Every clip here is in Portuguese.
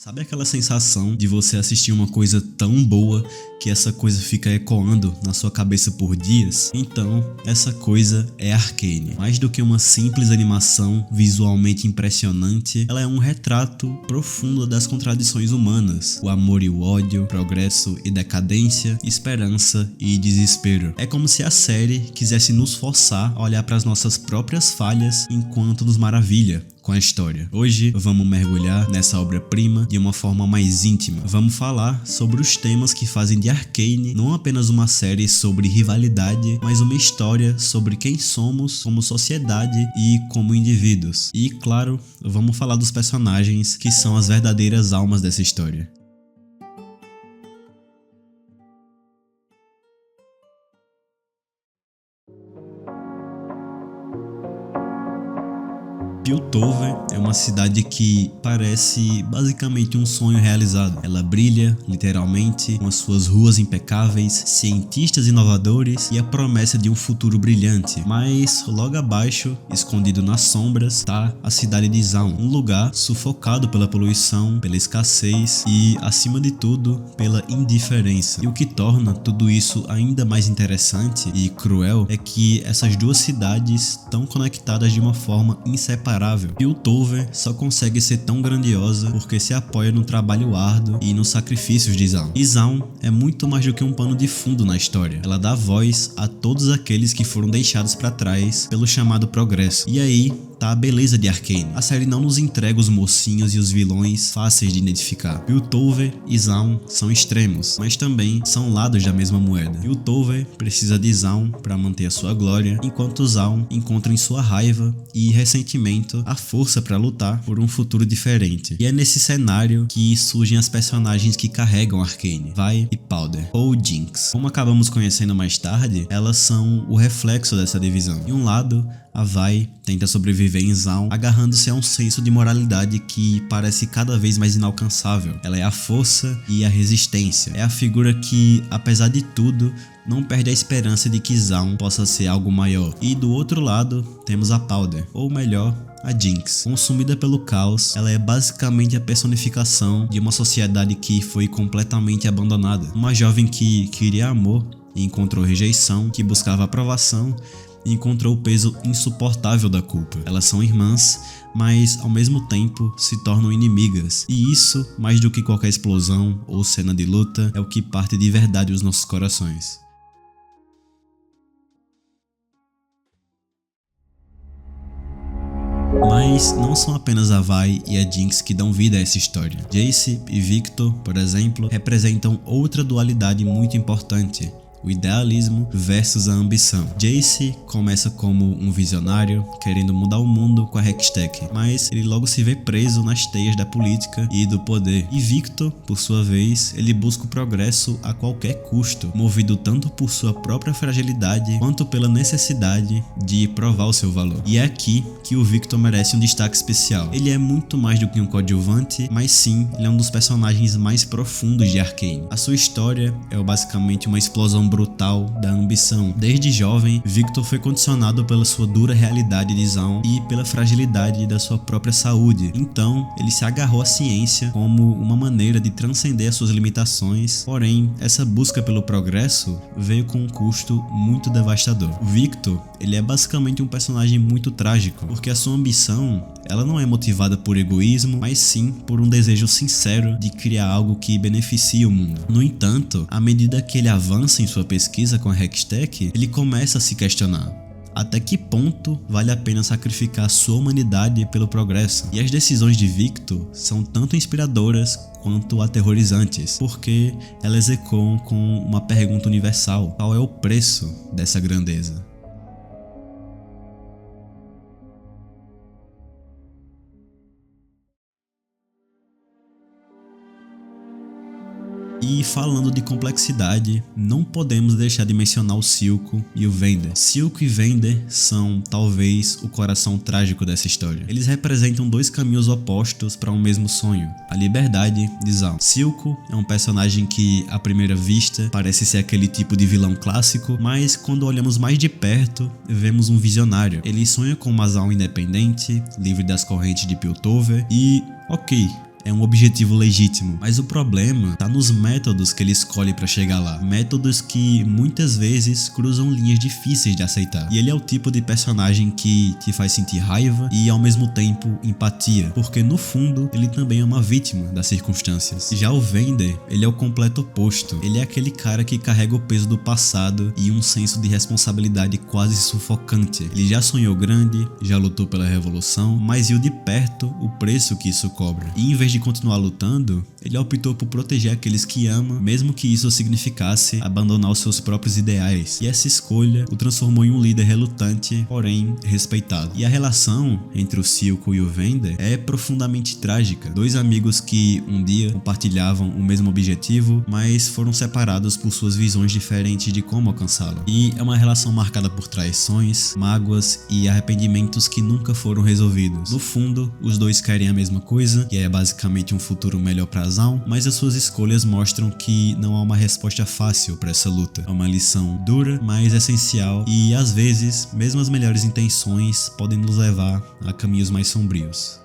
Sabe aquela sensação de você assistir uma coisa tão boa que essa coisa fica ecoando na sua cabeça por dias? Então, essa coisa é Arcane. Mais do que uma simples animação visualmente impressionante, ela é um retrato profundo das contradições humanas, o amor e o ódio, progresso e decadência, esperança e desespero. É como se a série quisesse nos forçar a olhar para as nossas próprias falhas enquanto nos maravilha com a história. Hoje vamos mergulhar nessa obra-prima de uma forma mais íntima. Vamos falar sobre os temas que fazem de Arcane não apenas uma série sobre rivalidade, mas uma história sobre quem somos como sociedade e como indivíduos. E, claro, vamos falar dos personagens que são as verdadeiras almas dessa história. Piltover é uma cidade que parece basicamente um sonho realizado. Ela brilha, literalmente, com as suas ruas impecáveis, cientistas inovadores e a promessa de um futuro brilhante. Mas logo abaixo, escondido nas sombras, está a cidade de Zaun, um lugar sufocado pela poluição, pela escassez e, acima de tudo, pela indiferença. E o que torna tudo isso ainda mais interessante e cruel é que essas duas cidades estão conectadas de uma forma inseparável. Piltover só consegue ser tão grandiosa porque se apoia no trabalho árduo e nos sacrifícios de Zaun. E Zaun é muito mais do que um pano de fundo na história. Ela dá voz a todos aqueles que foram deixados para trás pelo chamado progresso. E aí tá a beleza de Arcane. A série não nos entrega os mocinhos e os vilões fáceis de identificar. Piltover e Zaun são extremos, mas também são lados da mesma moeda. Piltover precisa de Zaun para manter a sua glória, enquanto Zaun encontra em sua raiva e ressentimento a força para lutar por um futuro diferente. E é nesse cenário que surgem as personagens que carregam Arcane, Vi e Powder, ou Jinx. Como acabamos conhecendo mais tarde, elas são o reflexo dessa divisão. De um lado, a Vi tenta sobreviver em Zaun, agarrando-se a um senso de moralidade que parece cada vez mais inalcançável. Ela é a força e a resistência. É a figura que, apesar de tudo, não perde a esperança de que Zaun possa ser algo maior. E do outro lado, temos a Powder, ou melhor, a Jinx. Consumida pelo caos, ela é basicamente a personificação de uma sociedade que foi completamente abandonada. Uma jovem que queria amor e encontrou rejeição, que buscava aprovação e encontrou o peso insuportável da culpa. Elas são irmãs, mas ao mesmo tempo se tornam inimigas. E isso, mais do que qualquer explosão ou cena de luta, é o que parte de verdade os nossos corações. Mas não são apenas a Vi e a Jinx que dão vida a essa história. Jace e Victor, por exemplo, representam outra dualidade muito importante: o idealismo versus a ambição. Jace começa como um visionário, querendo mudar o mundo com a Hextech, mas ele logo se vê preso nas teias da política e do poder. E Victor, por sua vez, ele busca o progresso a qualquer custo, movido tanto por sua própria fragilidade, quanto pela necessidade de provar o seu valor. E é aqui que o Victor merece um destaque especial. Ele é muito mais do que um coadjuvante, mas sim, ele é um dos personagens mais profundos de Arcane. A sua história é basicamente uma explosão brutal da ambição. Desde jovem, Victor foi condicionado pela sua dura realidade de Zaun e pela fragilidade da sua própria saúde. Então, ele se agarrou à ciência como uma maneira de transcender as suas limitações. Porém, essa busca pelo progresso veio com um custo muito devastador. O Victor, ele é basicamente um personagem muito trágico, porque a sua ambição, ela não é motivada por egoísmo, mas sim por um desejo sincero de criar algo que beneficie o mundo. No entanto, à medida que ele avança em sua pesquisa com a Hextech, ele começa a se questionar: até que ponto vale a pena sacrificar sua humanidade pelo progresso? E as decisões de Victor são tanto inspiradoras quanto aterrorizantes, porque elas ecoam com uma pergunta universal: qual é o preço dessa grandeza? E falando de complexidade, não podemos deixar de mencionar o Silco e o Vander. Silco e Vander são, talvez, o coração trágico dessa história. Eles representam dois caminhos opostos para um mesmo sonho: a liberdade de Zaun. Silco é um personagem que, à primeira vista, parece ser aquele tipo de vilão clássico, mas quando olhamos mais de perto, vemos um visionário. Ele sonha com uma Zaun independente, livre das correntes de Piltover e, ok, é um objetivo legítimo, mas o problema tá nos métodos que ele escolhe para chegar lá. Métodos que muitas vezes cruzam linhas difíceis de aceitar. E ele é o tipo de personagem que te faz sentir raiva e ao mesmo tempo empatia, porque no fundo ele também é uma vítima das circunstâncias. Já o Vander, ele é o completo oposto. Ele é aquele cara que carrega o peso do passado e um senso de responsabilidade quase sufocante. Ele já sonhou grande, já lutou pela revolução, mas viu de perto o preço que isso cobra. E em vez de continuar lutando, ele optou por proteger aqueles que ama, mesmo que isso significasse abandonar os seus próprios ideais. E essa escolha o transformou em um líder relutante, porém respeitado. E a relação entre o Silco e o Vander é profundamente trágica. Dois amigos que um dia compartilhavam o mesmo objetivo, mas foram separados por suas visões diferentes de como alcançá-lo. E é uma relação marcada por traições, mágoas e arrependimentos que nunca foram resolvidos. No fundo, os dois querem a mesma coisa, que é basicamente um futuro melhor para Zaun, mas as suas escolhas mostram que não há uma resposta fácil para essa luta. É uma lição dura, mas essencial, e às vezes, mesmo as melhores intenções podem nos levar a caminhos mais sombrios.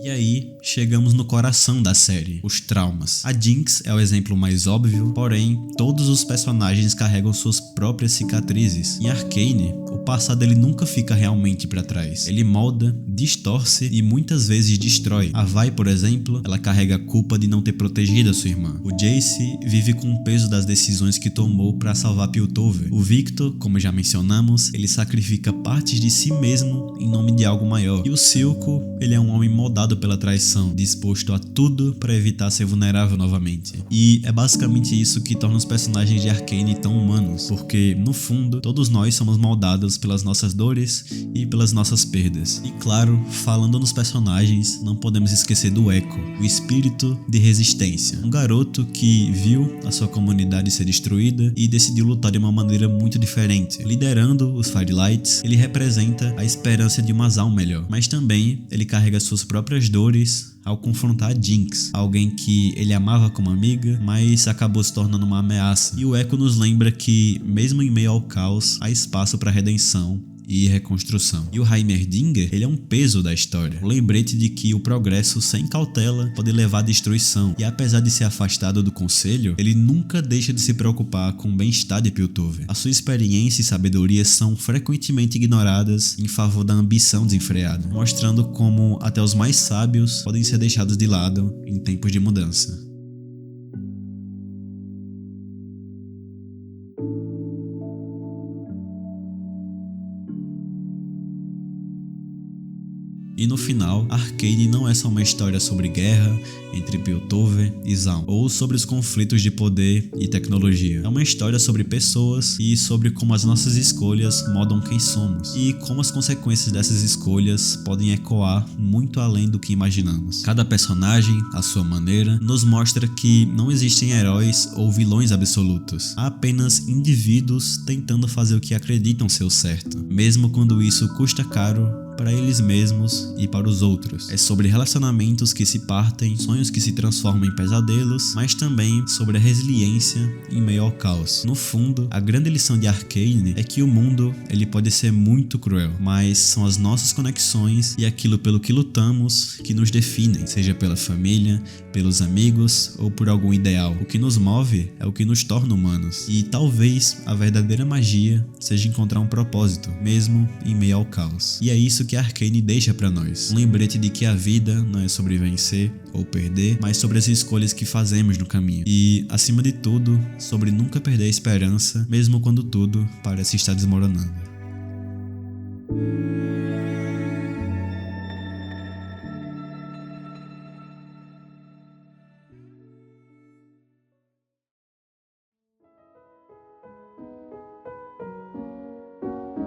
E aí, chegamos no coração da série, os traumas. A Jinx é o exemplo mais óbvio, porém, todos os personagens carregam suas próprias cicatrizes. Em Arcane, o passado dele nunca fica realmente para trás. Ele molda, distorce e muitas vezes destrói. A Vi, por exemplo, ela carrega a culpa de não ter protegido a sua irmã. O Jace vive com o peso das decisões que tomou para salvar Piltover. O Victor, como já mencionamos, ele sacrifica partes de si mesmo em nome de algo maior. E o Silco, ele é um homem moldado pela traição, disposto a tudo para evitar ser vulnerável novamente. E é basicamente isso que torna os personagens de Arcane tão humanos, porque no fundo todos nós somos moldados pelas nossas dores e pelas nossas perdas. E claro, falando nos personagens, não podemos esquecer do Echo, o espírito de resistência, um garoto que viu a sua comunidade ser destruída e decidiu lutar de uma maneira muito diferente. Liderando os Firelights, ele representa a esperança de uma Zaun melhor, mas também ele carrega suas próprias dores ao confrontar a Jinx, alguém que ele amava como amiga, mas acabou se tornando uma ameaça. E o Echo nos lembra que, mesmo em meio ao caos, há espaço para redenção e reconstrução. E o Heimerdinger, ele é um peso da história, o lembrete de que o progresso sem cautela pode levar à destruição, e apesar de ser afastado do conselho, ele nunca deixa de se preocupar com o bem-estar de Piltover. A sua experiência e sabedoria são frequentemente ignoradas em favor da ambição desenfreada, mostrando como até os mais sábios podem ser deixados de lado em tempos de mudança. E no final, Arcane não é só uma história sobre guerra entre Piltover e Zaun, ou sobre os conflitos de poder e tecnologia. É uma história sobre pessoas e sobre como as nossas escolhas moldam quem somos, e como as consequências dessas escolhas podem ecoar muito além do que imaginamos. Cada personagem, à sua maneira, nos mostra que não existem heróis ou vilões absolutos. Há apenas indivíduos tentando fazer o que acreditam ser o certo, mesmo quando isso custa caro para eles mesmos e para os outros. É sobre relacionamentos que se partem, sonhos que se transformam em pesadelos, mas também sobre a resiliência em meio ao caos. No fundo, a grande lição de Arcane é que o mundo ele pode ser muito cruel, mas são as nossas conexões e aquilo pelo que lutamos que nos definem, seja pela família, pelos amigos ou por algum ideal. O que nos move é o que nos torna humanos. E talvez a verdadeira magia seja encontrar um propósito, mesmo em meio ao caos. E é isso que Arcane deixa pra nós. Um lembrete de que a vida não é sobre vencer ou perder, mas sobre as escolhas que fazemos no caminho. E, acima de tudo, sobre nunca perder a esperança, mesmo quando tudo parece estar desmoronando.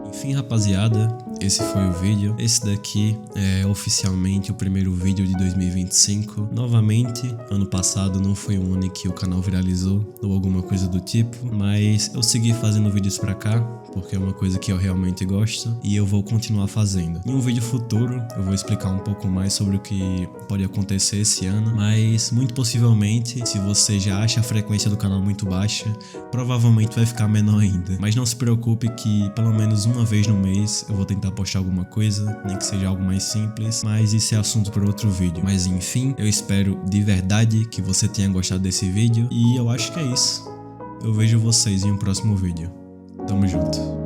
Enfim, rapaziada, esse foi o vídeo. Esse daqui é oficialmente o primeiro vídeo de 2025. Novamente, ano passado não foi um ano em que o canal viralizou ou alguma coisa do tipo, mas eu segui fazendo vídeos pra cá, porque é uma coisa que eu realmente gosto e eu vou continuar fazendo. Em um vídeo futuro eu vou explicar um pouco mais sobre o que pode acontecer esse ano, mas muito possivelmente, se você já acha a frequência do canal muito baixa, provavelmente vai ficar menor ainda. Mas não se preocupe que pelo menos uma vez no mês eu vou tentar postar alguma coisa, nem que seja algo mais simples, mas isso é assunto para outro vídeo. Mas enfim, eu espero de verdade que você tenha gostado desse vídeo e eu acho que é isso. Eu vejo vocês em um próximo vídeo. Tamo junto.